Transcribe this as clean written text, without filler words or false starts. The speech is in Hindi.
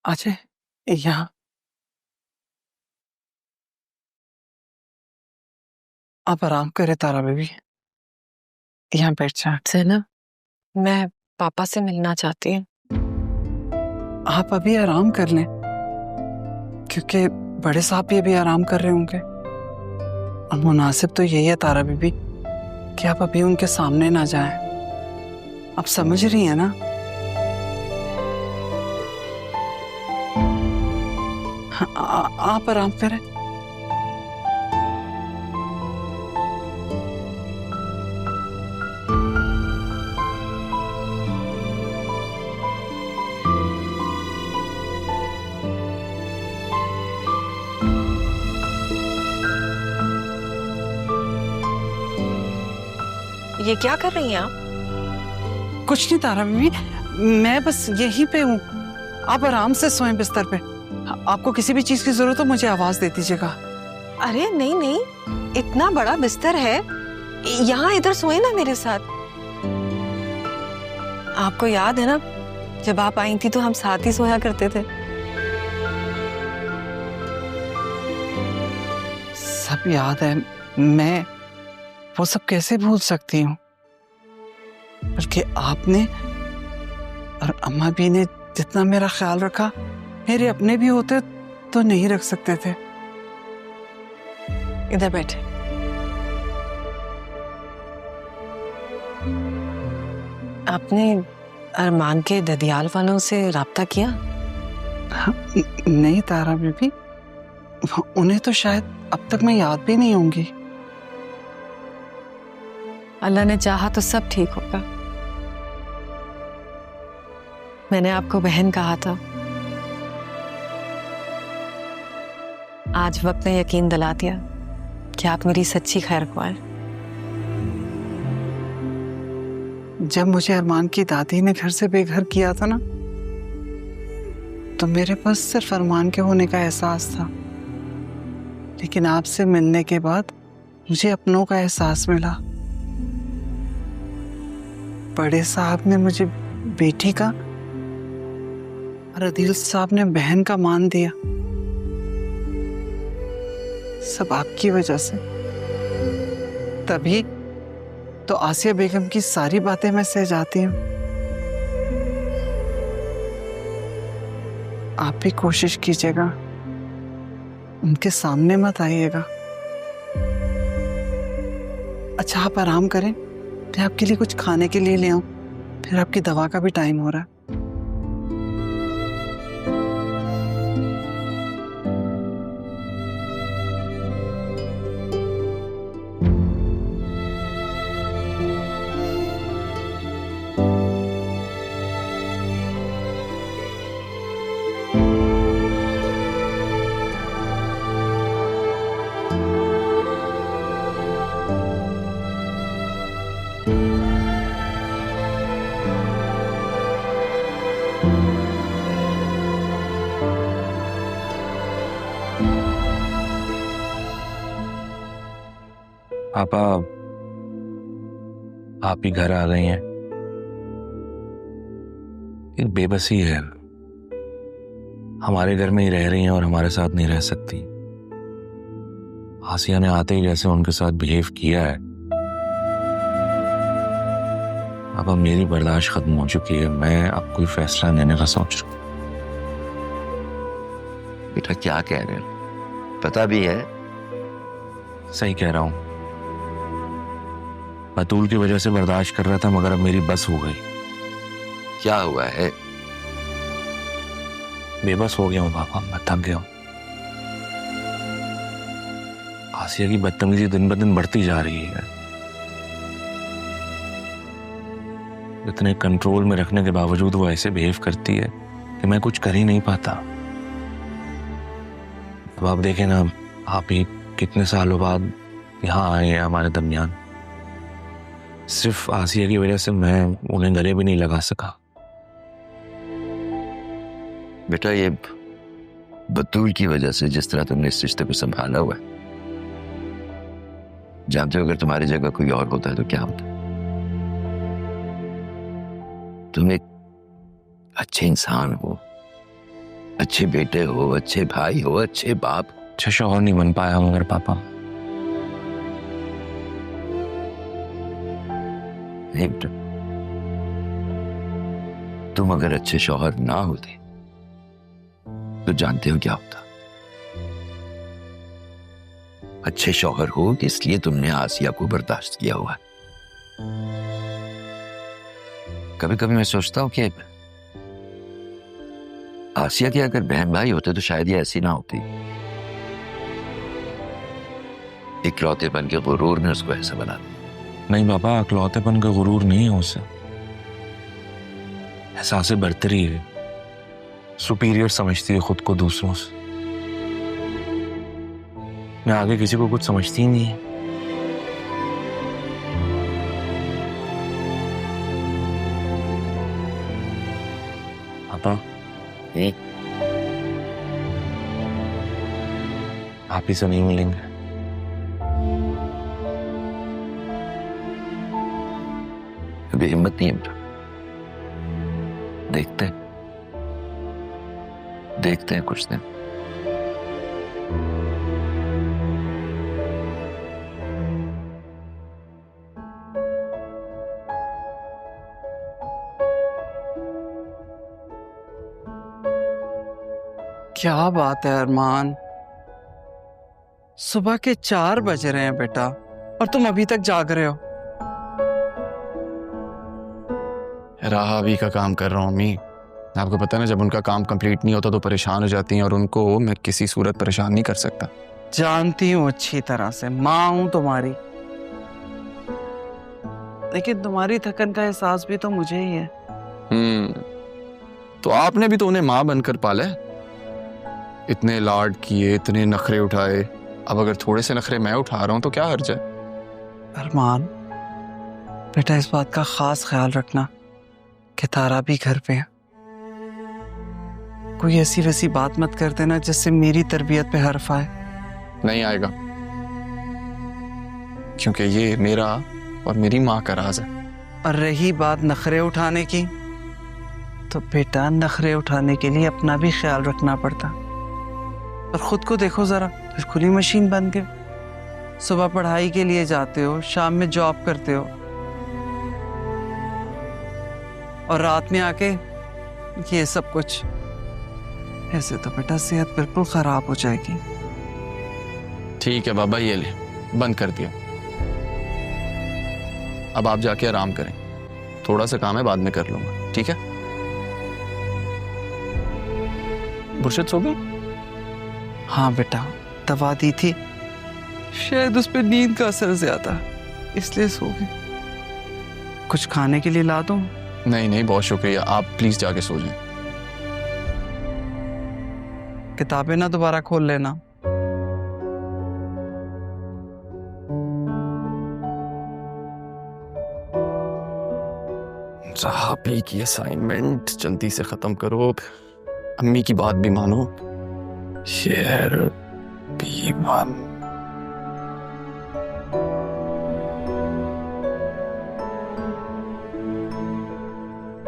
अजय, यहाँ आप आराम करे तारा बेबी, यहाँ बैठ जा। ज़ैनब, मैं पापा से मिलना चाहती हूँ। आप अभी आराम कर लें, क्योंकि बड़े साहब भी अभी आराम कर रहे होंगे और मुनासिब तो यही है तारा बीबी कि आप अभी उनके सामने ना जाएं। आप समझ रही हैं ना? हाँ, आप आराम करें। ये क्या कर रही हैं आप? कुछ नहीं तारा बीबी, मैं बस यहीं पे हूँ। आप आराम से सोएं बिस्तर पे। आपको किसी भी चीज की जरूरत हो मुझे आवाज दे दीजिएगा। अरे नहीं नहीं, इतना बड़ा बिस्तर है, यहाँ इधर सोए ना मेरे साथ। आपको याद है ना, जब आप आई थी तो हम साथ ही सोया करते थे। सब याद है, मैं वो सब कैसे भूल सकती हूँ? बल्कि आपने और अम्मा भी ने जितना मेरा ख्याल रखा, मेरे अपने भी होते तो नहीं रख सकते थे। इधर बैठे। आपने अरमान के ददियाल वालों से राब्ता किया? हाँ, नहीं तारा बीबी, उन्हें तो शायद अब तक मैं याद भी नहीं होंगी। अल्लाह ने चाहा तो सब ठीक होगा। मैंने आपको बहन कहा था, आज वक्त ने यकीन दिला दिया कि आप मेरी सच्ची खैर ख्वाह हैं। जब मुझे अरमान की दादी ने घर से बेघर किया था ना, तो मेरे पास सिर्फ अरमान के होने का एहसास था, लेकिन आपसे मिलने के बाद मुझे अपनों का एहसास मिला। बड़े साहब ने मुझे बेटी का और अदील साहब ने बहन का मान दिया, सब आपकी वजह से। तभी तो आसिया बेगम की सारी बातें मैं सह जाती हूँ। आप भी कोशिश कीजिएगा, उनके सामने मत आइएगा। अच्छा आप आराम करें, मैं आपके लिए कुछ खाने के लिए ले आऊं, फिर आपकी दवा का भी टाइम हो रहा है। पापा, आप ही घर आ गई हैं। एक बेबसी है, हमारे घर में ही रह रही हैं और हमारे साथ नहीं रह सकती। आसिया ने आते ही जैसे उनके साथ बिहेव किया है, अब मेरी बर्दाश्त खत्म हो चुकी है। मैं अब कोई फैसला लेने का सोच रहा हूँ। बेटा क्या कह रहे हो? पता भी है? सही कह रहा हूँ, बतूल की वजह से बर्दाश्त कर रहा था, मगर अब मेरी बस हो गई। क्या हुआ है? बेबस हो गया हूँ पापा, मैं थक गया हूँ। आसिया की बदतमीजी दिन ब दिन बढ़ती जा रही है। इतने कंट्रोल में रखने के बावजूद वो ऐसे बिहेव करती है कि मैं कुछ कर ही नहीं पाता। अब आप देखें ना, आप ही कितने सालों बाद यहाँ आए हैं हमारे दरमियान। सिर्फ आसिया की वजह से मैं उन्हें गले भी नहीं लगा सका। बेटा ये बतूल की वजह से जिस तरह तुमने इस रिश्ते को संभाला हुआ है, जानते हो अगर तुम्हारी जगह कोई और होता है तो क्या होता? तुम एक अच्छे इंसान हो, अच्छे बेटे हो, अच्छे भाई हो, अच्छे बाप। अच्छा शौहर नहीं बन पाया मगर पापा। नहीं बेटा, तुम अगर अच्छे शौहर ना होते तो जानते हो क्या होता। अच्छे शौहर हो इसलिए तुमने आसिया को बर्दाश्त किया हुआ है। कभी कभी मैं सोचता हूं कि आसिया के अगर बहन भाई होते तो शायद ये ऐसी ना होती। इकलौतेपन के गुरूर ने उसको ऐसा बना दिया। नहीं पापा, अकलौतेपन का गुरूर नहीं है उससे, एहसास बरतरी है। सुपीरियर समझती है खुद को दूसरों से। मैं आगे किसी को कुछ समझती ही नहीं है। पापा आप ही से नहीं मिलेंगे। अभी हिम्मत नहीं है बेटा। देखते हैं कुछ दिन। क्या बात है अरमान, सुबह के 4 बज रहे हैं बेटा और तुम अभी तक जाग रहे हो। राहा अभी का काम कर रहा हूँ अम्मी। आपको पता है ना, जब उनका काम कंप्लीट नहीं होता तो परेशान हो जाती हैं और उनको मैं किसी सूरत परेशान नहीं कर सकता। जानती हूँ अच्छी तरह से, माँ हूं तुम्हारी, लेकिन तुम्हारी थकन का एहसास भी तो मुझे ही है। तो आपने भी तो उन्हें माँ बनकर पाला है। इतने लाड किए, इतने नखरे उठाए, अब अगर थोड़े से नखरे मैं उठा रहा हूं तो क्या हर्ज है। अरमान बेटा, इस बात का खास ख्याल रखना कि तारा भी घर पे है। कोई ऐसी वैसी बात मत कर देना जिससे मेरी तरबियत पे हर्फ आए। नहीं आएगा, क्योंकि ये मेरा और मेरी माँ का राज है। और रही बात नखरे उठाने की, तो बेटा नखरे उठाने के लिए अपना भी ख्याल रखना पड़ता। और खुद को देखो जरा, फिर खुली मशीन बन के सुबह पढ़ाई के लिए जाते हो, शाम में जॉब करते हो और रात में आके ये सब कुछ। ऐसे तो बेटा सेहत बिल्कुल खराब हो जाएगी। ठीक है बाबा, ये ले, बंद कर दिया। अब आप जाके आराम करें, थोड़ा सा काम है बाद में कर लूंगा, ठीक है। बुरशद सो गई? हाँ बेटा, दवा दी थी, शायद उस पर नींद का असर ज्यादा, इसलिए सो गई। कुछ खाने के लिए ला दूं? नहीं नहीं, बहुत शुक्रिया, आप प्लीज जाके सो जाएं। किताबें ना दोबारा खोल लेना। साहबी की असाइनमेंट जल्दी से खत्म करो, अम्मी की बात भी मानो। शेर B1